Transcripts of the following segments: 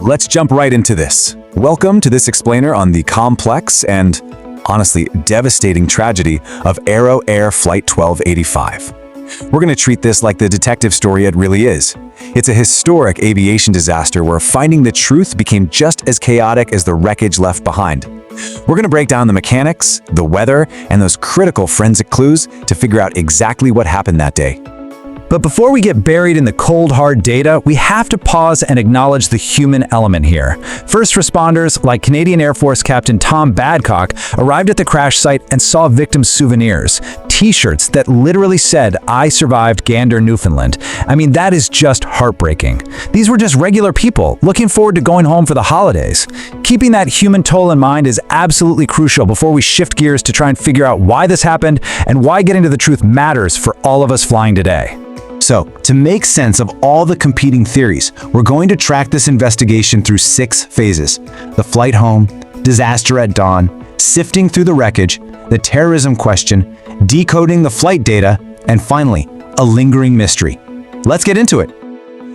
Let's jump right into this. Welcome to this explainer on the complex and, honestly, devastating tragedy of Aero Air Flight 1285. We're going to treat this like the detective story it really is. It's a historic aviation disaster where finding the truth became just as chaotic as the wreckage left behind. We're going to break down the mechanics, the weather, and those critical forensic clues to figure out exactly what happened that day. But before we get buried in the cold, hard data, we have to pause and acknowledge the human element here. First responders, like Canadian Air Force Captain Tom Badcock, arrived at the crash site and saw victims' souvenirs, t-shirts that literally said, "I survived Gander, Newfoundland." I mean, that is just heartbreaking. These were just regular people, looking forward to going home for the holidays. Keeping that human toll in mind is absolutely crucial before we shift gears to try and figure out why this happened and why getting to the truth matters for all of us flying today. So, to make sense of all the competing theories, we're going to track this investigation through 6 phases: the flight home, disaster at dawn, sifting through the wreckage, the terrorism question, decoding the flight data, and finally, a lingering mystery. Let's get into it.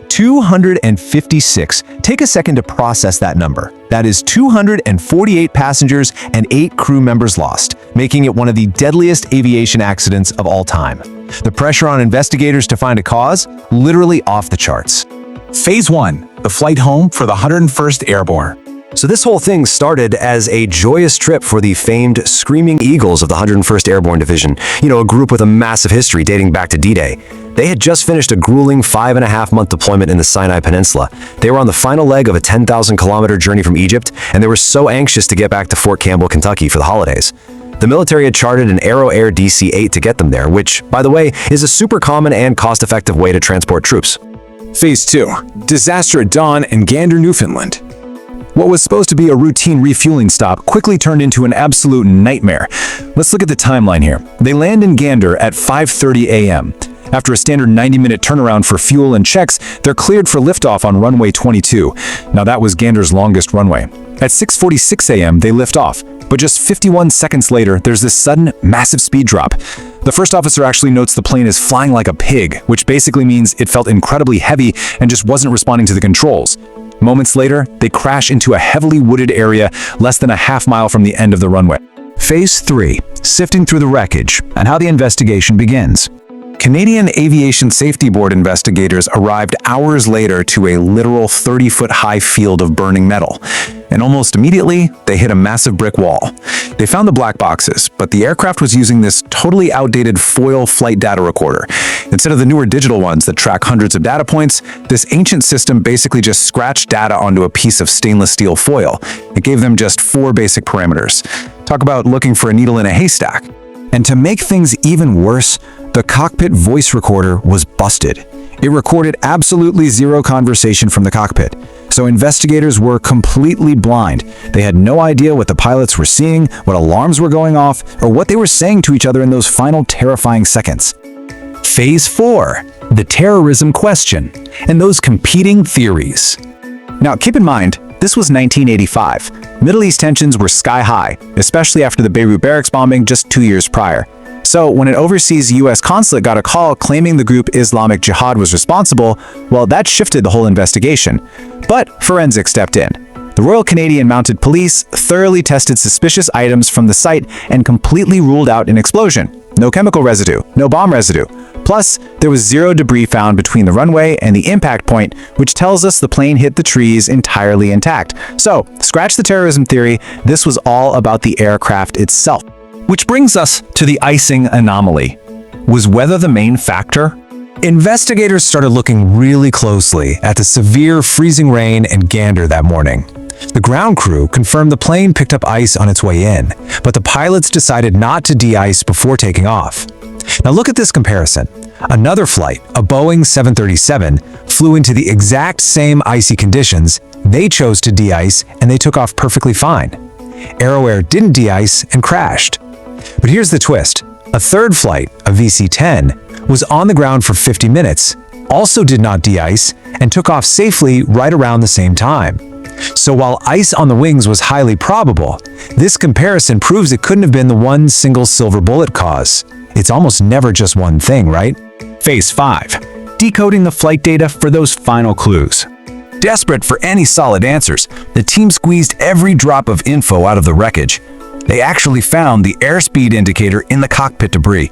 256. Take a second to process that number. That is 248 passengers and 8 crew members lost, making it one of the deadliest aviation accidents of all time. The pressure on investigators to find a cause, literally off the charts. Phase 1, the flight home for the 101st Airborne. So this whole thing started as a joyous trip for the famed Screaming Eagles of the 101st Airborne Division, a group with a massive history dating back to D-Day. They had just finished a grueling 5.5-month deployment in the Sinai Peninsula. They were on the final leg of a 10,000-kilometer journey from Egypt, and they were so anxious to get back to Fort Campbell, Kentucky for the holidays. The military had chartered an Aero Air DC-8 to get them there, which, by the way, is a super common and cost-effective way to transport troops. Phase 2, disaster at dawn in Gander, Newfoundland. What was supposed to be a routine refueling stop quickly turned into an absolute nightmare. Let's look at the timeline here. They land in Gander at 5:30 a.m. After a standard 90-minute turnaround for fuel and checks, they're cleared for liftoff on runway 22. Now that was Gander's longest runway. At 6:46 a.m., they lift off, but just 51 seconds later, there's this sudden, massive speed drop. The first officer actually notes the plane is flying like a pig, which basically means it felt incredibly heavy and just wasn't responding to the controls. Moments later, they crash into a heavily wooded area less than a half-mile from the end of the runway. Phase 3, sifting through the wreckage, and how the investigation begins. Canadian Aviation Safety Board investigators arrived hours later to a literal 30-foot-high field of burning metal, and almost immediately, they hit a massive brick wall. They found the black boxes, but the aircraft was using this totally outdated foil flight data recorder. Instead of the newer digital ones that track hundreds of data points, this ancient system basically just scratched data onto a piece of stainless steel foil. It gave them just 4 basic parameters. Talk about looking for a needle in a haystack. And to make things even worse, the cockpit voice recorder was busted. It recorded absolutely zero conversation from the cockpit, so investigators were completely blind. They had no idea what the pilots were seeing, what alarms were going off, or what they were saying to each other in those final terrifying seconds. Phase 4, the terrorism question, and those competing theories. Now keep in mind, this was 1985. Middle East tensions were sky high, especially after the Beirut barracks bombing just 2 years prior. So when an overseas U.S. consulate got a call claiming the group Islamic Jihad was responsible, well, that shifted the whole investigation. But forensics stepped in. The Royal Canadian Mounted Police thoroughly tested suspicious items from the site and completely ruled out an explosion. No chemical residue, no bomb residue. Plus, there was zero debris found between the runway and the impact point, which tells us the plane hit the trees entirely intact. So, scratch the terrorism theory, this was all about the aircraft itself. Which brings us to the icing anomaly. Was weather the main factor? Investigators started looking really closely at the severe freezing rain in Gander that morning. The ground crew confirmed the plane picked up ice on its way in, but the pilots decided not to de-ice before taking off. Now look at this comparison. Another flight, a Boeing 737, flew into the exact same icy conditions. They chose to de-ice and they took off perfectly fine. Aero Air didn't de-ice and crashed. But here's the twist. A third flight, a VC-10, was on the ground for 50 minutes, also did not de-ice, and took off safely right around the same time. So while ice on the wings was highly probable, this comparison proves it couldn't have been the one single silver bullet cause. It's almost never just one thing, right? Phase 5. Decoding the flight data for those final clues. Desperate for any solid answers, the team squeezed every drop of info out of the wreckage. They actually found the airspeed indicator in the cockpit debris.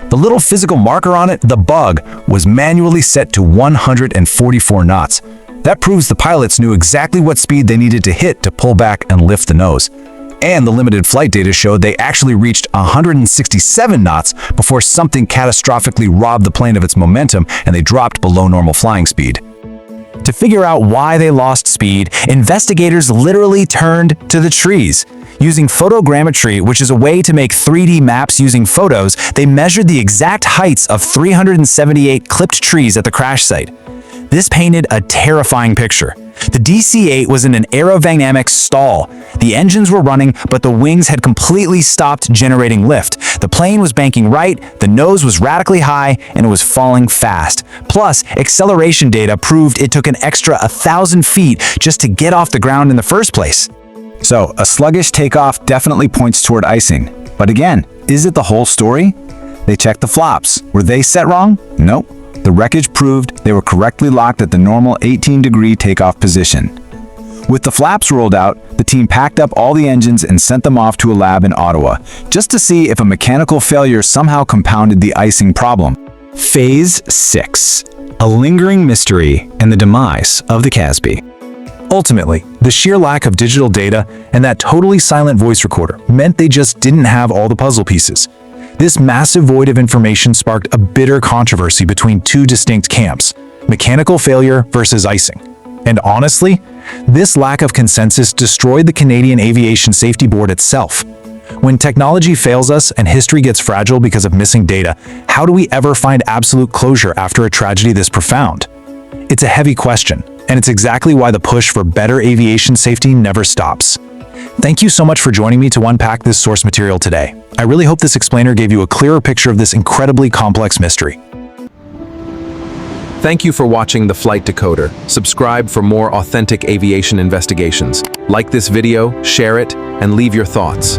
The little physical marker on it, the bug, was manually set to 144 knots. That proves the pilots knew exactly what speed they needed to hit to pull back and lift the nose. And the limited flight data showed they actually reached 167 knots before something catastrophically robbed the plane of its momentum and they dropped below normal flying speed. To figure out why they lost speed, investigators literally turned to the trees. Using photogrammetry, which is a way to make 3D maps using photos, they measured the exact heights of 378 clipped trees at the crash site. This painted a terrifying picture. The DC-8 was in an aerodynamic stall. The engines were running, but the wings had completely stopped generating lift. The plane was banking right, the nose was radically high, and it was falling fast. Plus, acceleration data proved it took an extra 1,000 feet just to get off the ground in the first place. So, a sluggish takeoff definitely points toward icing. But again, is it the whole story? They checked the flaps. Were they set wrong? Nope. The wreckage proved they were correctly locked at the normal 18-degree takeoff position. With the flaps rolled out, the team packed up all the engines and sent them off to a lab in Ottawa, just to see if a mechanical failure somehow compounded the icing problem. Phase 6. A lingering mystery and the demise of the Casby. Ultimately, the sheer lack of digital data and that totally silent voice recorder meant they just didn't have all the puzzle pieces. This massive void of information sparked a bitter controversy between two distinct camps: mechanical failure versus icing. And honestly, this lack of consensus destroyed the Canadian Aviation Safety Board itself. When technology fails us and history gets fragile because of missing data, how do we ever find absolute closure after a tragedy this profound? It's a heavy question, and it's exactly why the push for better aviation safety never stops. Thank you so much for joining me to unpack this source material today. I really hope this explainer gave you a clearer picture of this incredibly complex mystery. Thank you for watching The Flight Decoder. Subscribe for more authentic aviation investigations. Like this video, share it, and leave your thoughts.